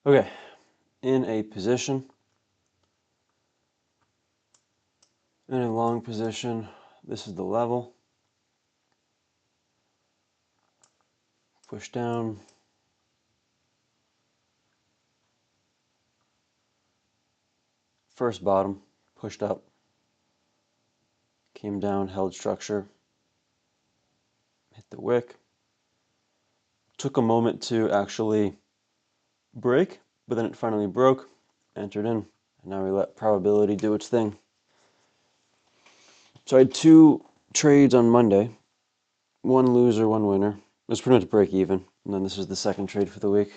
Okay, in a position, in a long position, this is the level. Push down. First bottom, pushed up. Came down, held structure. Hit the wick. Took a moment to actually break, but then it finally broke, entered in, and now we let probability do its thing. So I had 2 trades on Monday, 1 loser, 1 winner. It was pretty much break even, and then this is the second trade for the week.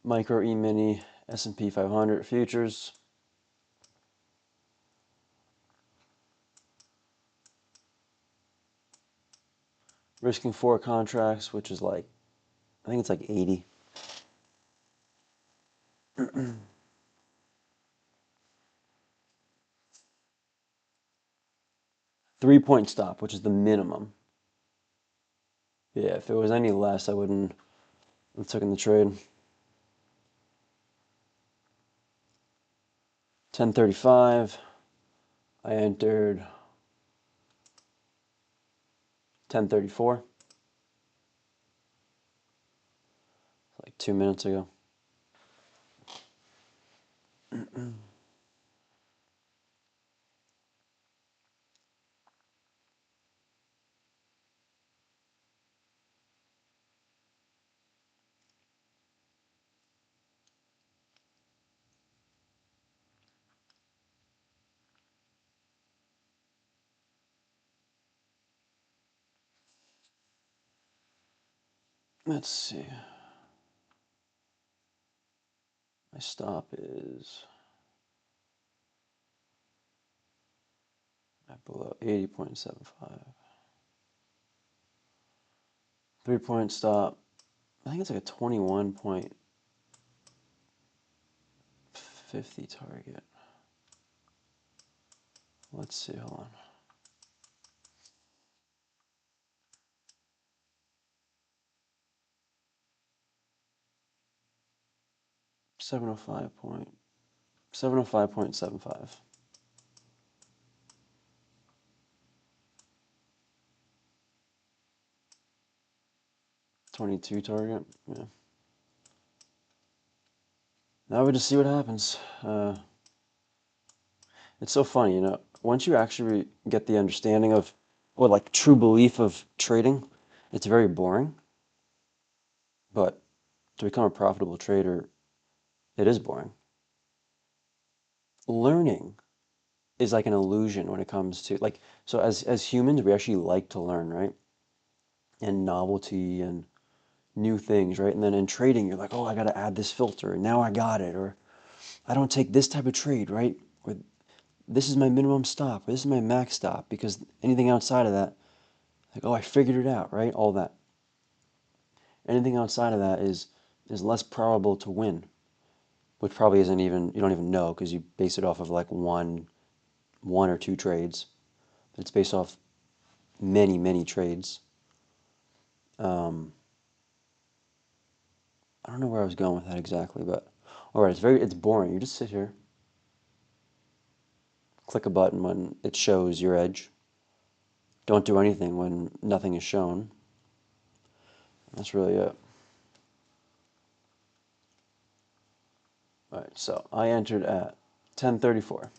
Micro E-mini S&P 500 futures. Risking 4 contracts, which is like, I think it's like 80. 3-point stop, which is the minimum. Yeah, if it was any less, I wouldn't have taken the trade. 10:35. I entered 10:34. Like 2 minutes ago. Let's see. My stop is below 80.75. 3-point stop. I think it's like a 21.50 target. Let's see, hold on. 705.75. 22 target. Yeah. Now we just see what happens. It's so funny, once you actually get the understanding of, or like true belief of trading, it's very boring. But to become a profitable trader, it is boring. Learning is like an illusion when it comes to like, so as humans, we actually like to learn, right? And novelty and new things, right? And then in trading, you're like, oh, I got to add this filter, and now I got it, or I don't take this type of trade, right? Or this is my minimum stop, or this is my max stop, because anything outside of that, like, oh, I figured it out, right? All that. Anything outside of that is less probable to win, which probably isn't even, you don't even know because you base it off of like one or two trades. It's based off many, many trades. Um, I don't know where I was going with that exactly, but all right, it's boring. You just sit here, click a button when it shows your edge. Don't do anything when nothing is shown. That's really it. All right, so I entered at 10:34.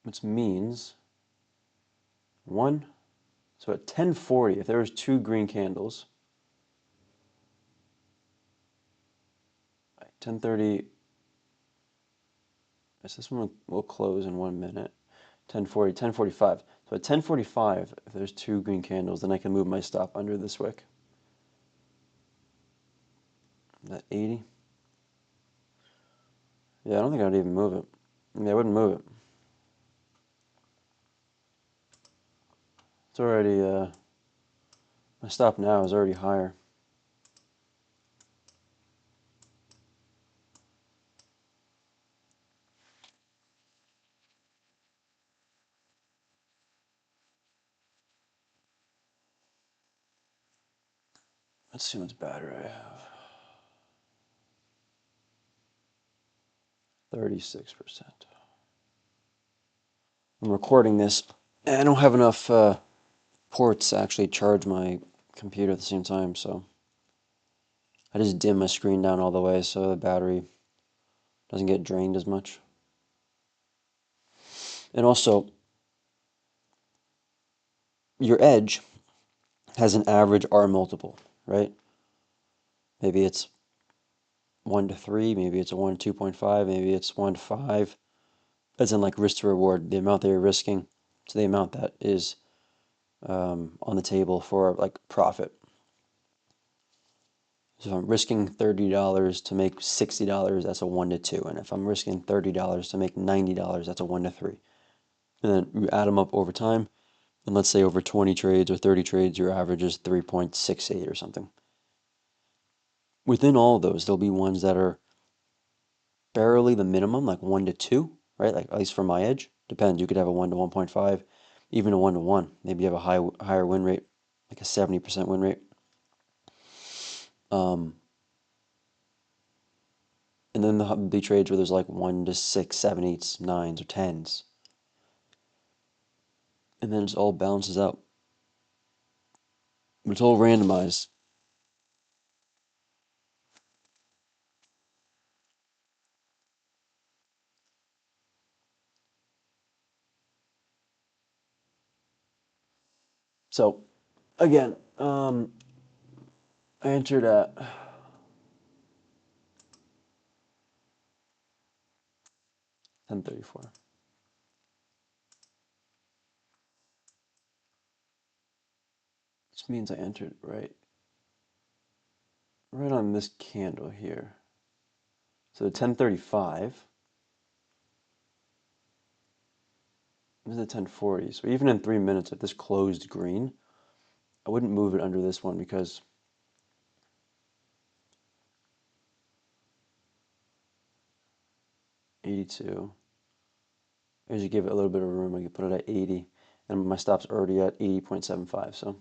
Which means one. So at 10:40, if there was 2 green candles, 10:30. Yes, this one will close in 1 minute. 10:40, 10:45. So at 10:45, if there's 2 green candles, then I can move my stop under this wick. That 80. Yeah, I don't think I'd even move it. I mean, I wouldn't move it. It's already, my stop now is already higher. Let's see what battery I have. 36%. I'm recording this, and I don't have enough ports to actually charge my computer at the same time, so I just dim my screen down all the way so the battery doesn't get drained as much. And also, your edge has an average R multiple, right? Maybe it's 1 to 3, maybe it's a 1 to 2.5, maybe it's 1 to 5, as in like risk to reward, the amount that you're risking to the amount that is on the table for like profit. So if I'm risking $30 to make $60, that's a 1 to 2. And if I'm risking $30 to make $90, that's a 1 to 3. And then you add them up over time. And let's say over 20 trades or 30 trades, your average is 3.68 or something. Within all of those, there'll be ones that are barely the minimum, like 1 to 2, right? Like at least for my edge. Depends. You could have a 1 to 1.5, even a 1 to 1. Maybe you have a higher win rate, like a 70% win rate. And then there'll be trades where there's like 1 to 6, 7, 8s, 9s, or 10s. And then it all balances out. It's all randomized. So, again, I entered at 10:34. Which means I entered right on this candle here. So 10:35. This is at 10:40. So even in 3 minutes, if this closed green, I wouldn't move it under this one because 82. I usually give it a little bit of room. I can put it at 80, and my stop's already at 80.75. So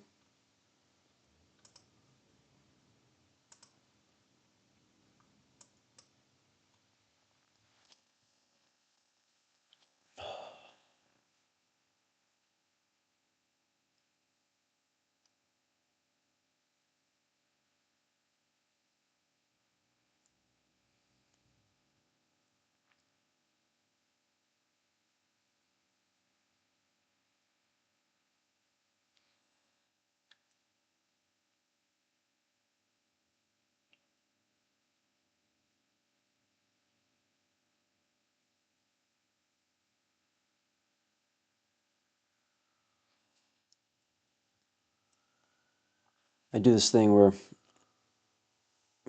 I do this thing where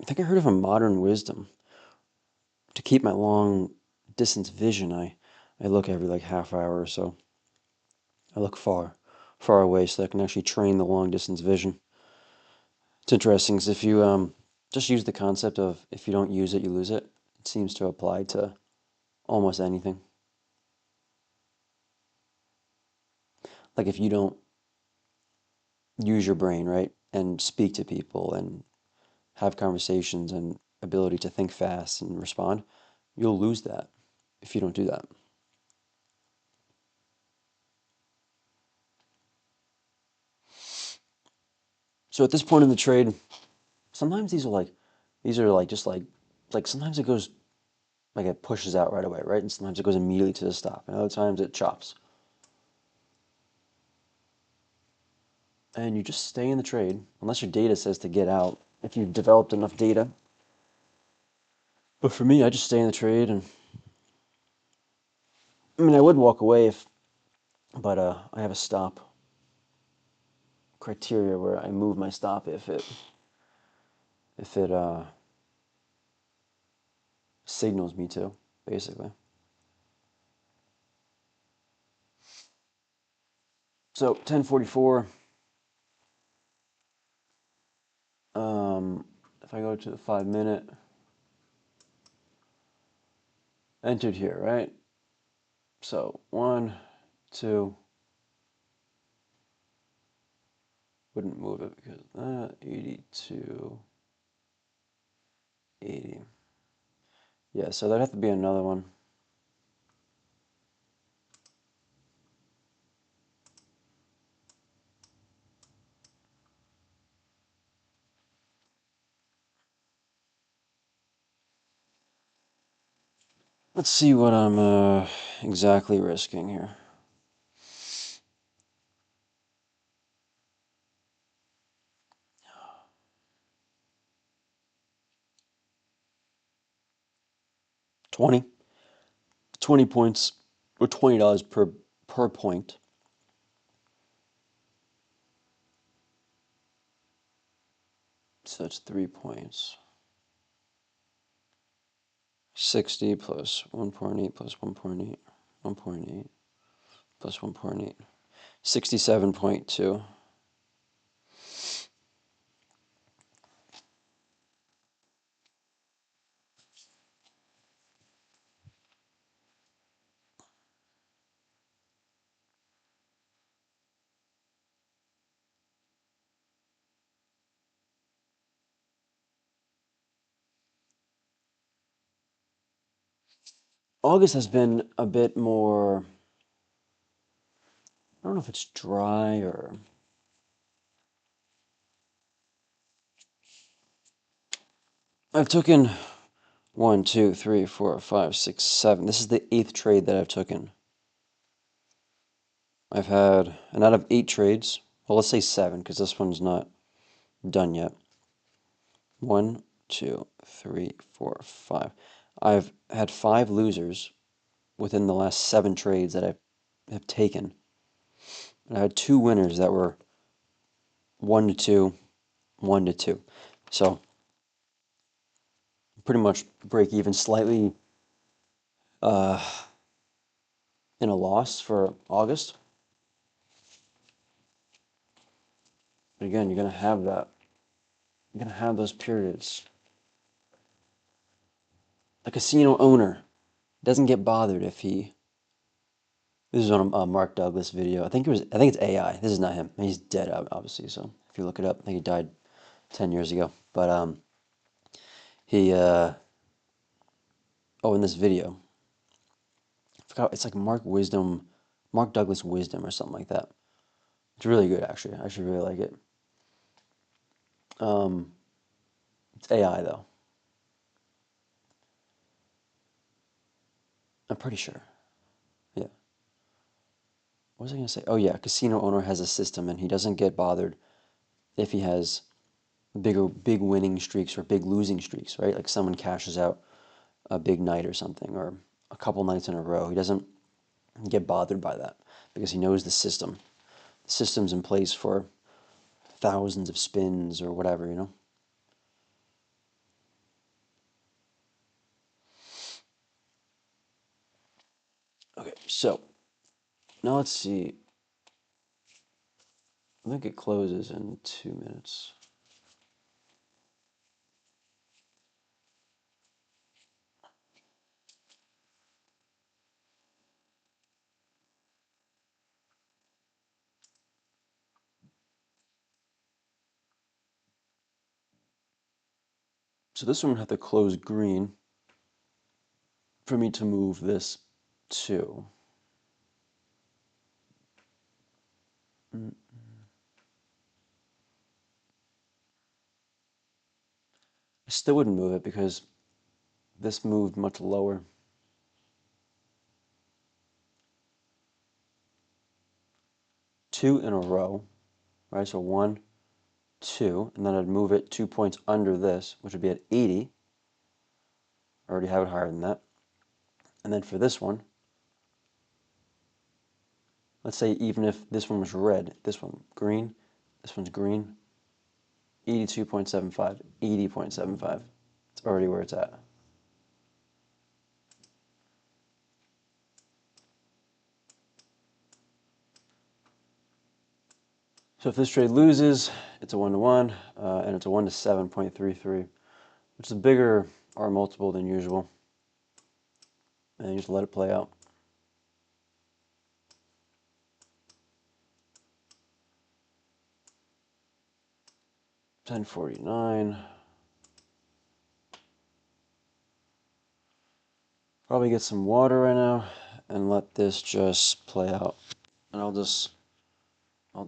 I think I heard of a modern wisdom. To keep my long distance vision, I look every like half hour or so. I look far away so I can actually train the long distance vision. It's interesting because if you just use the concept of if you don't use it, you lose it, it seems to apply to almost anything. Like if you don't use your brain, right, and speak to people and have conversations and ability to think fast and respond, you'll lose that if you don't do that. So at this point in the trade, sometimes these are like just like sometimes it goes like it pushes out right away, right? And sometimes it goes immediately to the stop. And other times it chops. And you just stay in the trade unless your data says to get out if you've developed enough data. But for me, I just stay in the trade and I mean I would walk away if but I have a stop criteria where I move my stop if it signals me to, basically. So 10:44. If I go to the 5 minute, entered here, right? So 1, 2, wouldn't move it because that 82, 80. Yeah, so there'd have to be another one. Let's see what I'm exactly risking here. $20 points or $20 per point. So that's 3 points. 60 plus 1.8 plus 1.8, 1.8 plus 1.8, 67.2. August has been a bit more, I don't know if it's dry or I've taken 1, 2, 3, 4, 5, 6, 7. This is the 8th trade that I've taken. I've had, and out of 8 trades, well, let's say 7 because this one's not done yet. 1, 2, 3, 4, 5. I've had 5 losers within the last 7 trades that I have taken. And I had 2 winners that were 1 to 2, 1 to 2. So pretty much break even, slightly uh, in a loss for August. But again, you're gonna have that. You're gonna have those periods. A casino owner doesn't get bothered if he. This is on a Mark Douglas video. I think it's AI. This is not him. He's dead, obviously. So if you look it up, I think he died 10 years ago. But he in this video, I forgot. It's like Mark Douglas Wisdom or something like that. It's really good, actually. I actually really like it. It's AI though. I'm pretty sure. Yeah. What was I gonna say? Oh yeah, a casino owner has a system, and he doesn't get bothered if he has big winning streaks or big losing streaks, right? Like someone cashes out a big night or something, or a couple nights in a row. He doesn't get bothered by that because he knows the system. The system's in place for thousands of spins or whatever, you know? Okay, so now let's see. I think it closes in 2 minutes. So this one would have to close green for me to move this to. I still wouldn't move it because this moved much lower. 2 in a row, right? So 1, 2, and then I'd move it 2 points under this, which would be at 80. I already have it higher than that. And then for this one, let's say even if this one was red, this one green, this one's green, 82.75, 80.75. It's already where it's at. So if this trade loses, it's a 1-to-1, and it's a 1 to 7.33, which is a bigger R multiple than usual. And you just let it play out. 1049. Probably get some water right now and let this just play out. And I'll just I'm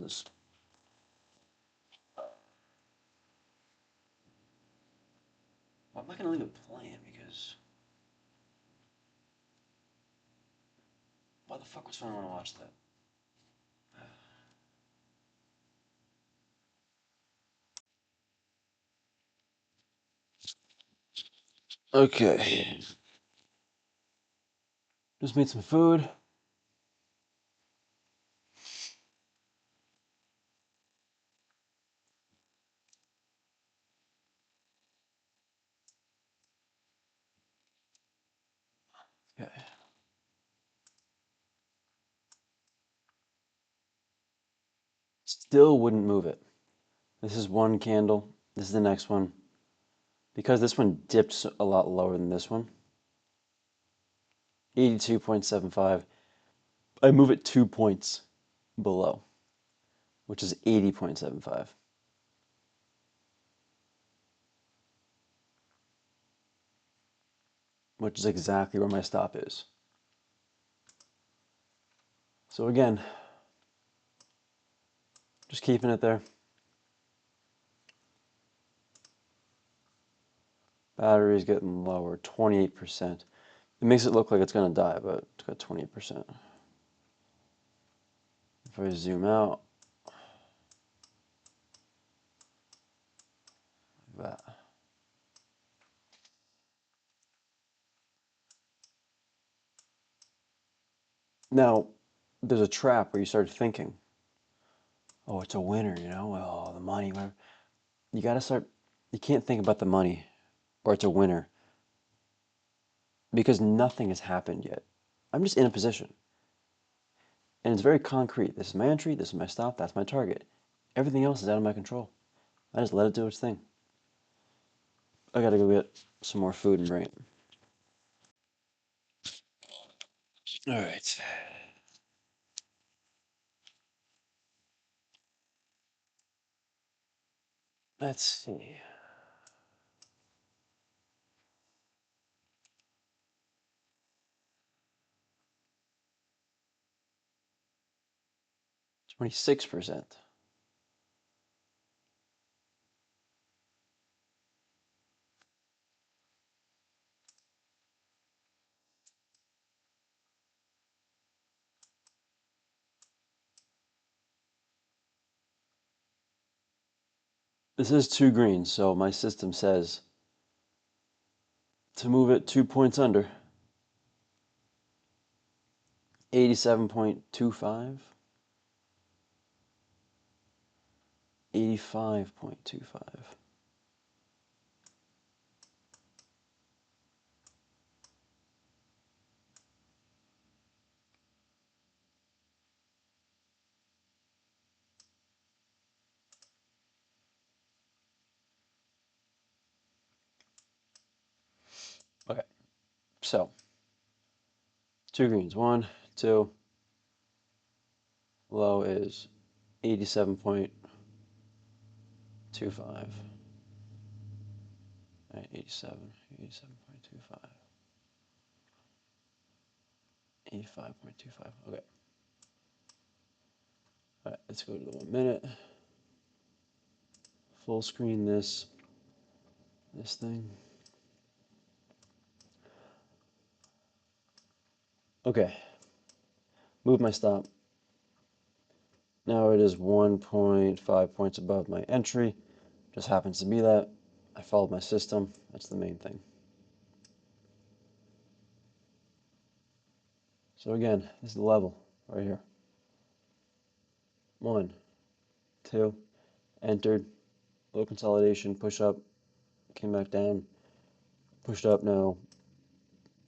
not gonna leave it playing because why the fuck would someone want to watch that? Okay. Just made some food. Okay. Still wouldn't move it. This is one candle. This is the next one. Because this one dipped a lot lower than this one. 82.75. I move it 2 points below, which is 80.75. Which is exactly where my stop is. So again, just keeping it there. Battery's getting lower, 28%. It makes it look like it's gonna die, but it's got 28%. If I zoom out, like that. Now, there's a trap where you start thinking, oh, it's a winner, you know, oh, the money, whatever. You gotta start, you can't think about the money or it's a winner because nothing has happened yet. I'm just in a position. And it's very concrete. This is my entry, this is my stop, that's my target. Everything else is out of my control. I just let it do its thing. I gotta go get some more food and drink. All right. Let's see. 26%. This is 2 greens, so my system says to move it 2 points under. 87.25. 85.25. Okay, so 2 greens. 1, 2. Low is 87.25. 87.25. 85.25. Okay. All right, let's go to the 1 minute. Full screen this thing. Okay. Move my stop. Now it is 1.5 points above my entry. Just happens to be that. I followed my system. That's the main thing. So again, this is the level right here. 1, 2, entered, low consolidation, push up, came back down, pushed up. Now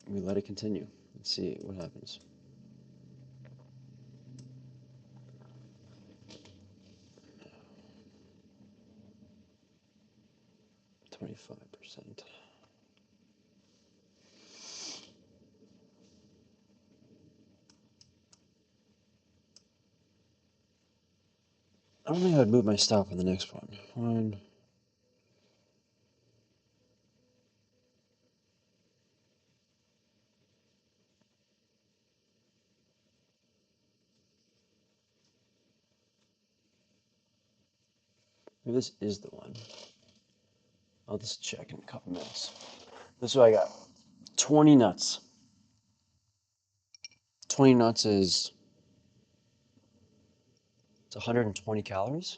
we let it continue. Let's see what happens. 25%. I don't think I would move my stop on the next one. One. Maybe this is the one. I'll just check in a couple minutes. This is what I got. 20 nuts. 20 nuts is it's 120 calories.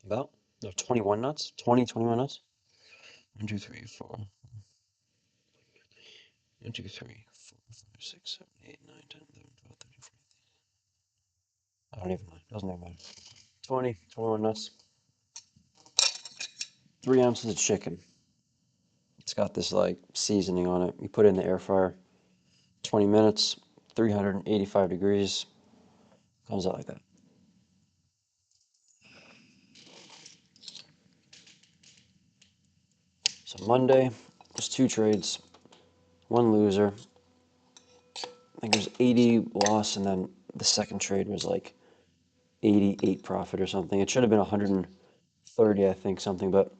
About? No, 21 nuts. 21 nuts. 1, 2, 3, 4. 1, 2, 3, 4, 5, 6, 7, 8, 9, 10, 11, 12, 13, 14. I don't even know. Doesn't even matter. 21 nuts. 3 ounces of chicken. It's got this like seasoning on it. You put it in the air fryer. 20 minutes, 385 degrees. Comes out like that. So Monday, there's 2 trades, 1 loser. I think there's 80 loss, and then the second trade was like 88 profit or something. It should have been 130, I think, something, but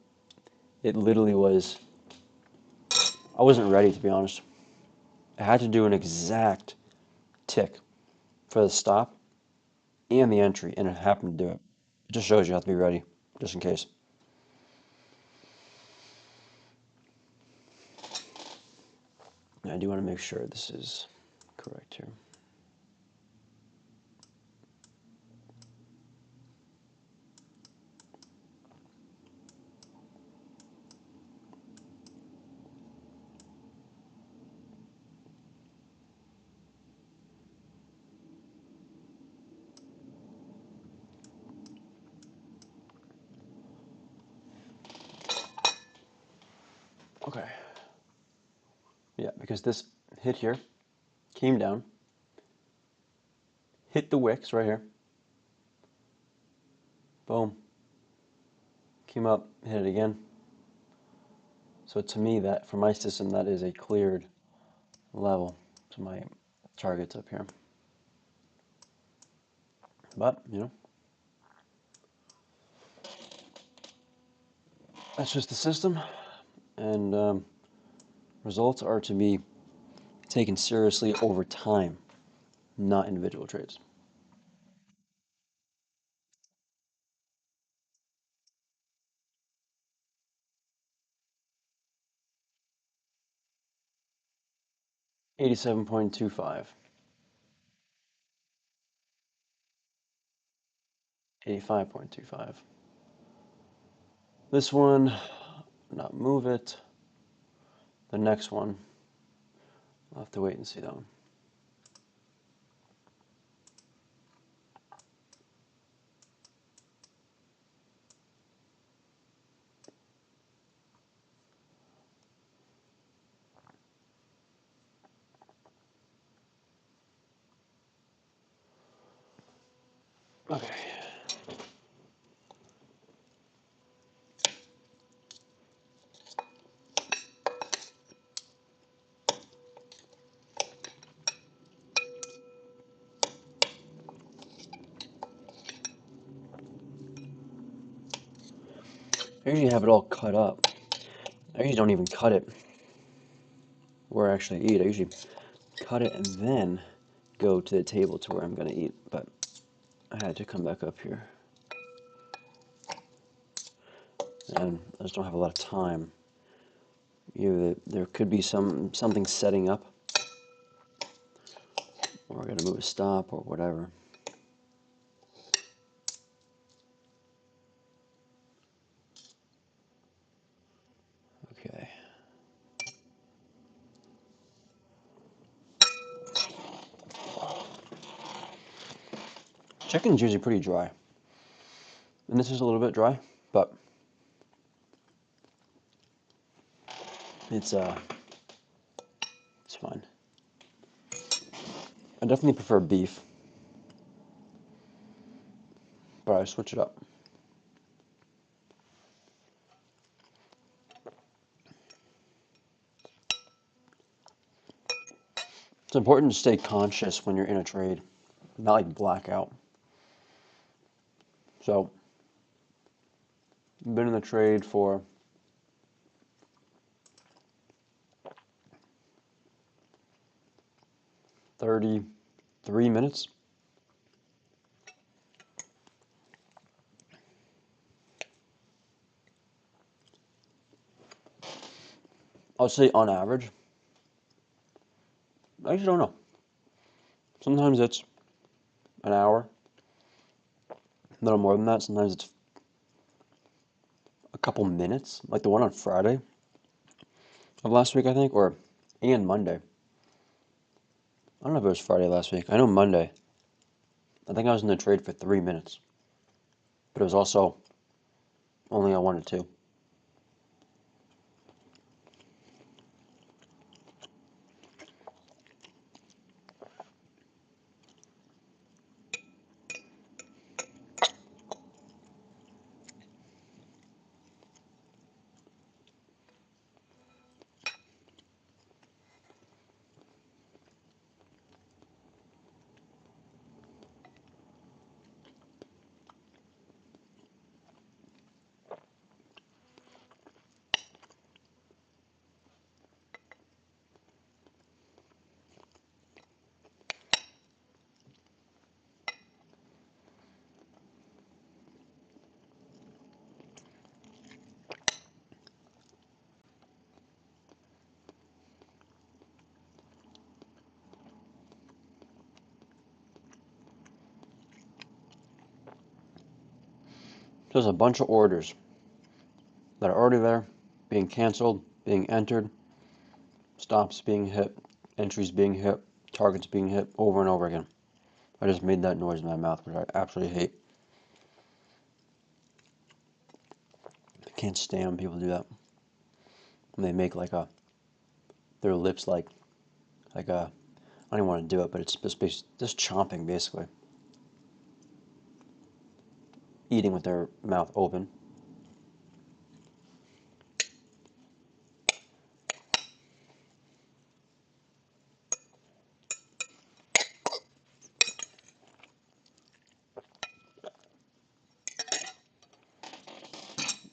it literally was. I wasn't ready, to be honest. I had to do an exact tick for the stop and the entry, and it happened to do it. It just shows you have to be ready, just in case. I do want to make sure this is correct here. Okay. Yeah, because this hit here, came down, hit the wicks right here. Boom. Came up, hit it again. So to me, that for my system, that is a cleared level. So my target's up here. But, that's just the system. And results are to be taken seriously over time, not individual trades. $87.25. 85.25. This one, not move it. The next one, I'll have to wait and see that one. Okay. I usually have it all cut up. I usually don't even cut it where I actually eat. I usually cut it and then go to the table to where I'm going to eat. But I had to come back up here. And I just don't have a lot of time. There could be something setting up, or I got to move a stop or whatever. Okay. Chicken's usually pretty dry. And this is a little bit dry, but it's fine. I definitely prefer beef, but I switch it up. It's important to stay conscious when you're in a trade, not like black out. So, I've been in the trade for 33 minutes. I'll say on average. I actually don't know. Sometimes it's an hour, a little more than that. Sometimes it's a couple minutes, like the one on Friday of last week, I think, and Monday. I don't know if it was Friday last week. I know Monday. I think I was in the trade for 3 minutes, but it was also only on 1 to 2. There's a bunch of orders that are already there, being canceled, being entered, stops being hit, entries being hit, targets being hit over and over again. I just made that noise in my mouth, which I absolutely hate. I can't stand when people do that. When they make their lips like a, I don't even want to do it, but it's just chomping basically. Eating with their mouth open.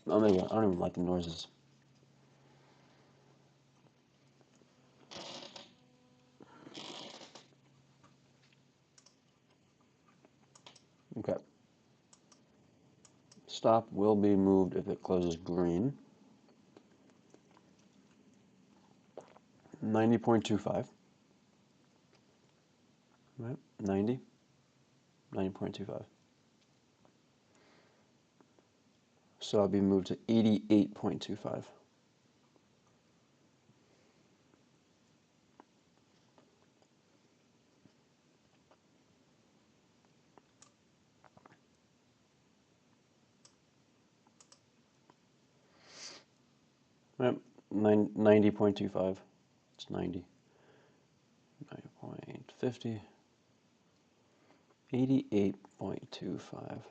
I don't even like the noises. Okay. Stop will be moved if it closes green. 90.25. Right? 90. 90.25. So I'll be moved to 88.25. Right? 90.25. It's 90. 90.50. 88.25.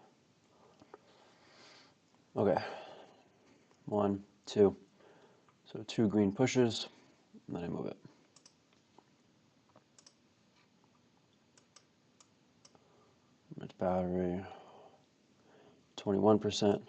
Okay. 1, 2. So 2 green pushes, and then I move it. Its battery, 21%.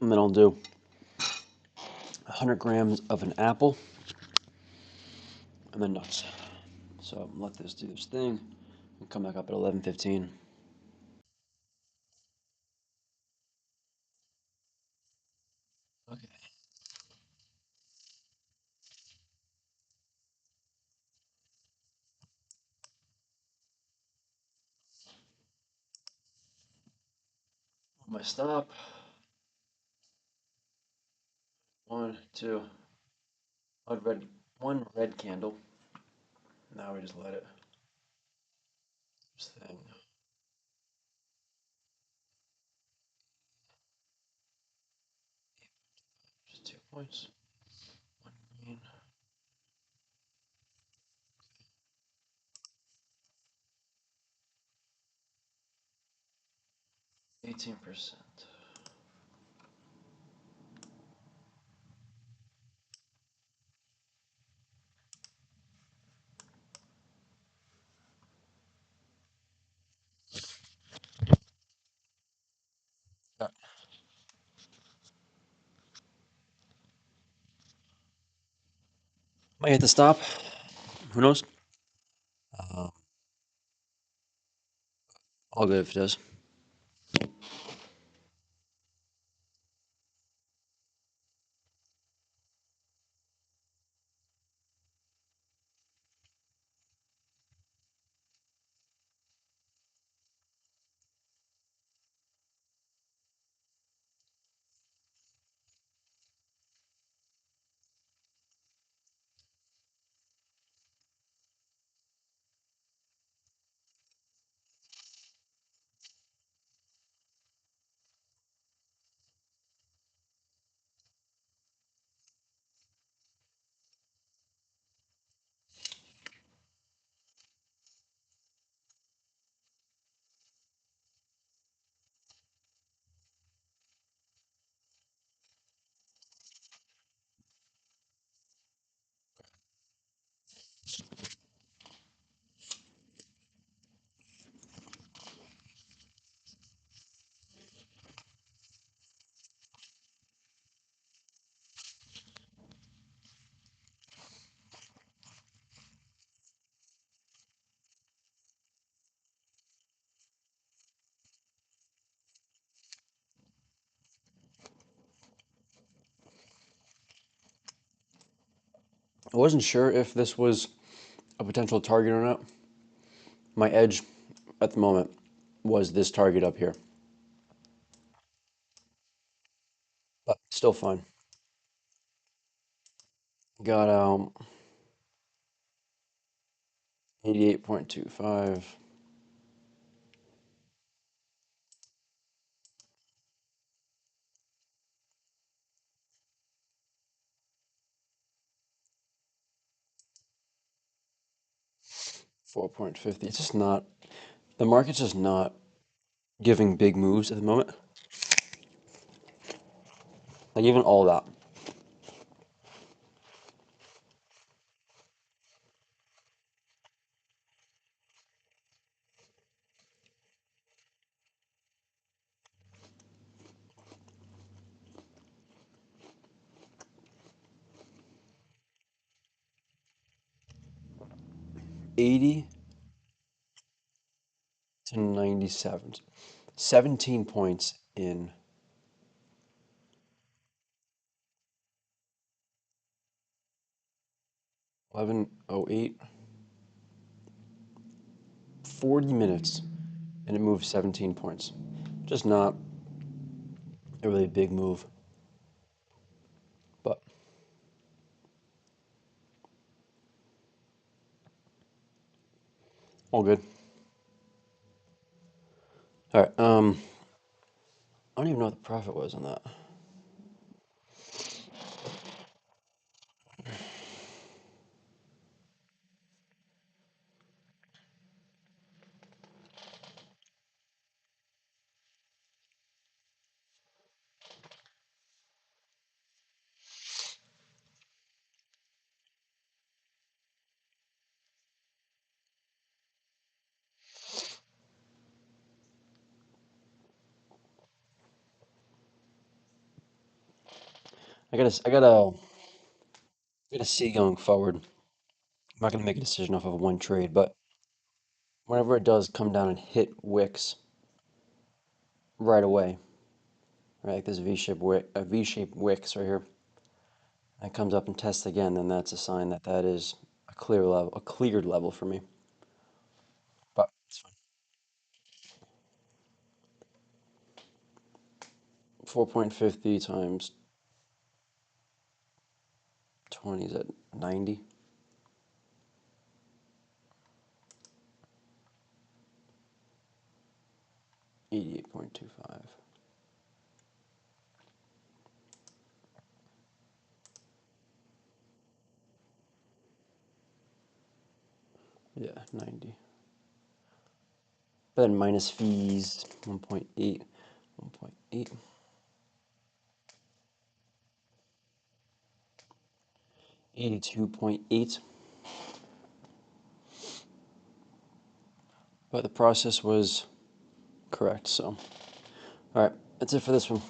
And then I'll do 100 grams of an apple, and then nuts. So let this do this thing, and come back up at 11:15. Okay. My stop. One, two. One red, one red candle. Now we just let it. This thing. Just 2 points. One green. 18%. Yeah. Might hit the stop. Who knows? Um, all good if it does. I wasn't sure if this was a potential target or not. My edge at the moment was this target up here, but still fine. Got 88.25. 4.50. It's just not, the market's just not giving big moves at the moment. Like even all that. 80 to 97. 17 points in 11:08. 40 minutes and it moved 17 points. Just not a really big move, but all good. All right. I don't even know what the profit was on that. I gotta see going forward. I'm not gonna make a decision off of one trade, but whenever it does come down and hit wicks right away, right, like this V-shaped wick, a V-shaped wicks right here, and it comes up and tests again, then that's a sign that that is a clear level, a cleared level for me. But it's fine. 4.50 times 20 is at 90. $88.25. Yeah, 90. But then minus fees, 1.8, 1.8, 82.8. But the process was correct, so. All right, that's it for this one.